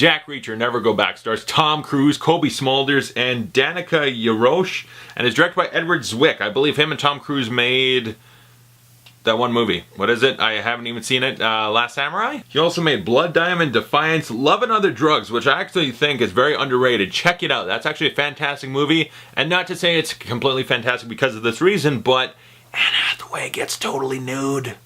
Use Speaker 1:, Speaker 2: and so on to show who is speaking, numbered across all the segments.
Speaker 1: Jack Reacher, Never Go Back stars Tom Cruise, Cobie Smulders, and Danika Yarosh, and is directed by Edward Zwick. I believe him and Tom Cruise made that one movie. What is it? I haven't even seen it. Last Samurai? He also made Blood Diamond, Defiance, Love and Other Drugs, which I actually think is very underrated. Check it out. That's actually a fantastic movie. And not to say it's completely fantastic because of this reason, but Anne Hathaway gets totally nude.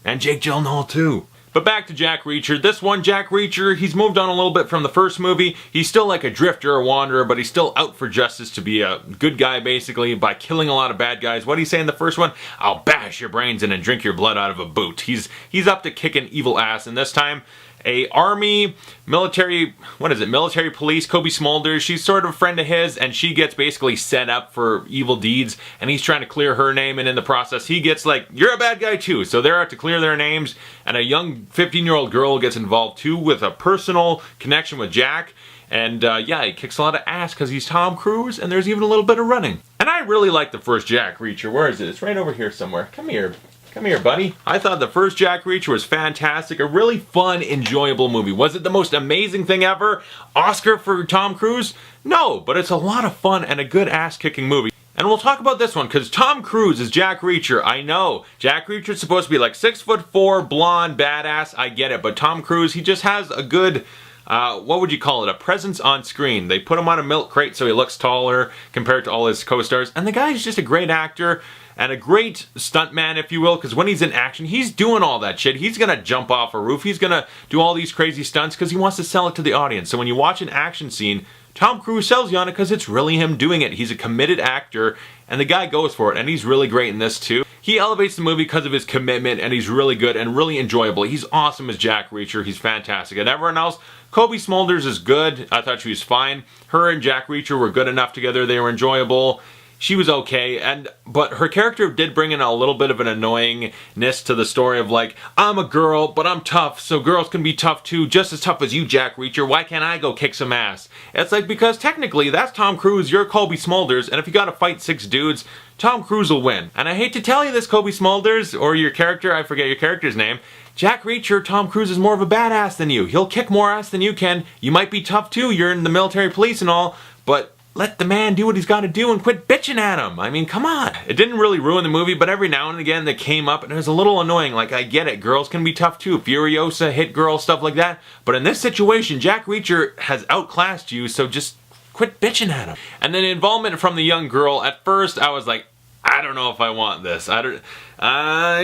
Speaker 1: And Jake Gyllenhaal too. But back to Jack Reacher. This one, Jack Reacher, he's moved on a little bit from the first movie. He's still like a drifter, a wanderer, but he's still out for justice to be a good guy, basically, by killing a lot of bad guys. What did he say in the first one? I'll bash your brains in and drink your blood out of a boot. He's up to kicking evil ass, and this time, military police, Cobie Smulders, she's sort of a friend of his, and she gets basically set up for evil deeds, and he's trying to clear her name, and in the process, he gets like, you're a bad guy too, so they're out to clear their names, and a young 15-year-old girl gets involved too with a personal connection with Jack, and yeah, he kicks a lot of ass because he's Tom Cruise, and there's even a little bit of running. And I really like the first Jack Reacher. Where is it? It's right over here somewhere. Come here. Come here, buddy. I thought the first Jack Reacher was fantastic. A really fun, enjoyable movie. Was it the most amazing thing ever? Oscar for Tom Cruise? No, but it's a lot of fun and a good ass-kicking movie. And we'll talk about this one, because Tom Cruise is Jack Reacher. I know. Jack Reacher's supposed to be like 6'4", blonde, badass. I get it. But Tom Cruise, he just has a good, what would you call it? A presence on screen. They put him on a milk crate so he looks taller compared to all his co-stars. And the guy's just a great actor. And a great stuntman, if you will, because when he's in action, he's doing all that shit. He's gonna jump off a roof. He's gonna do all these crazy stunts because he wants to sell it to the audience. So when you watch an action scene, Tom Cruise sells you on it because it's really him doing it. He's a committed actor, and the guy goes for it, and he's really great in this too. He elevates the movie because of his commitment, and he's really good and really enjoyable. He's awesome as Jack Reacher. He's fantastic. And everyone else, Cobie Smulders is good. I thought she was fine. Her and Jack Reacher were good enough together. They were enjoyable. She was okay, but her character did bring in a little bit of an annoyingness to the story of like, I'm a girl, but I'm tough, so girls can be tough too, just as tough as you, Jack Reacher. Why can't I go kick some ass? It's like, because technically, that's Tom Cruise, you're Cobie Smulders, and if you gotta fight 6 dudes, Tom Cruise will win. And I hate to tell you this, Cobie Smulders, or your character, I forget your character's name, Jack Reacher, Tom Cruise is more of a badass than you. He'll kick more ass than you can. You might be tough too, you're in the military police and all, but let the man do what he's got to do and quit bitching at him. I mean, come on. It didn't really ruin the movie, but every now and again they came up and it was a little annoying. Like, I get it. Girls can be tough too. Furiosa, Hit Girl, stuff like that. But in this situation, Jack Reacher has outclassed you, so just quit bitching at him. And then involvement from the young girl. At first, I was like, I don't know if I want this. I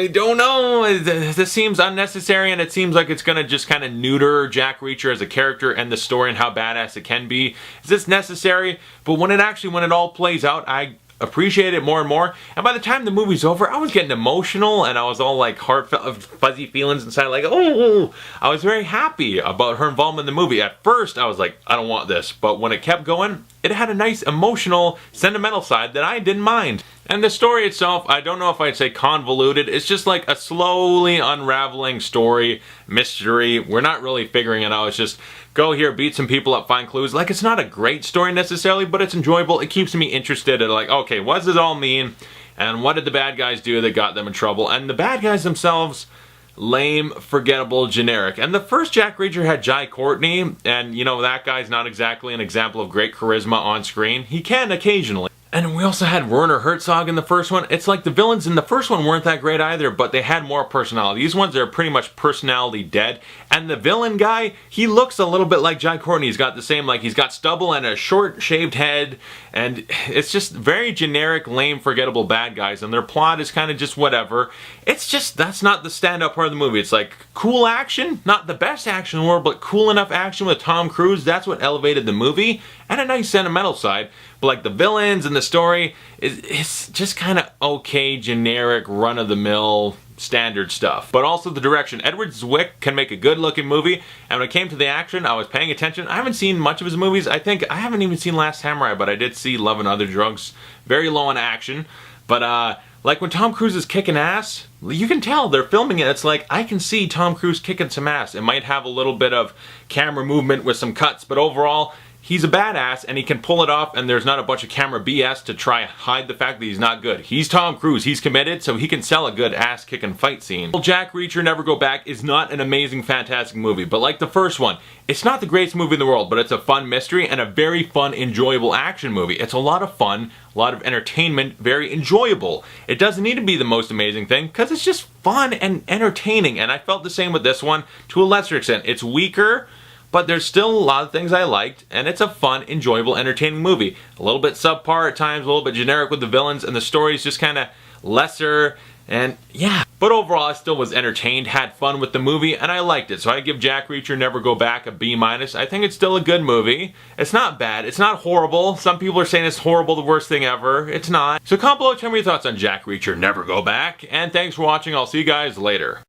Speaker 1: don't know. This seems unnecessary, and it seems like it's gonna just kind of neuter Jack Reacher as a character and the story and how badass it can be. Is this necessary? But when it all plays out, I appreciate it more and more. And by the time the movie's over, I was getting emotional, and I was all like heartfelt, fuzzy feelings inside, like, oh, I was very happy about her involvement in the movie. At first, I was like, I don't want this. But when it kept going, it had a nice emotional, sentimental side that I didn't mind. And the story itself, I don't know if I'd say convoluted. It's just like a slowly unraveling story, mystery. We're not really figuring it out. It's just go here, beat some people up, find clues. Like, it's not a great story necessarily, but it's enjoyable. It keeps me interested in like, okay, what does it all mean? And what did the bad guys do that got them in trouble? And the bad guys themselves, lame, forgettable, generic. And the first Jack Reacher had Jai Courtney, and you know, that guy's not exactly an example of great charisma on screen. He can occasionally. And we also had Werner Herzog in the first one. It's like the villains in the first one weren't that great either, but they had more personality. These ones are pretty much personality dead. And the villain guy, he looks a little bit like Jai Courtney. He's got the same, like, he's got stubble and a short shaved head. And it's just very generic, lame, forgettable bad guys. And their plot is kind of just whatever. It's just, that's not the stand-up part of the movie. It's like cool action, not the best action in the world, but cool enough action with Tom Cruise. That's what elevated the movie. And a nice sentimental side. But like the villains and the story, it's just kind of okay, generic, run-of-the-mill, standard stuff. But also the direction. Edward Zwick can make a good-looking movie, and when it came to the action, I was paying attention. I haven't seen much of his movies. I haven't even seen Last Samurai, but I did see Love and Other Drugs. Very low in action. But like when Tom Cruise is kicking ass, you can tell they're filming it. It's like, I can see Tom Cruise kicking some ass. It might have a little bit of camera movement with some cuts, but overall, he's a badass and he can pull it off, and there's not a bunch of camera BS to try and hide the fact that he's not good. He's Tom Cruise, he's committed, so he can sell a good ass-kicking fight scene. Well, Jack Reacher Never Go Back is not an amazing, fantastic movie, but like the first one, it's not the greatest movie in the world, but it's a fun mystery and a very fun, enjoyable action movie. It's a lot of fun, a lot of entertainment, very enjoyable. It doesn't need to be the most amazing thing, because it's just fun and entertaining, and I felt the same with this one to a lesser extent. It's weaker, but there's still a lot of things I liked, and it's a fun, enjoyable, entertaining movie. A little bit subpar at times, a little bit generic with the villains, and the story's just kind of lesser, and yeah. But overall, I still was entertained, had fun with the movie, and I liked it. So I give Jack Reacher Never Go Back a B-. I think it's still a good movie. It's not bad. It's not horrible. Some people are saying it's horrible, the worst thing ever. It's not. So comment below, tell me your thoughts on Jack Reacher Never Go Back, and thanks for watching. I'll see you guys later.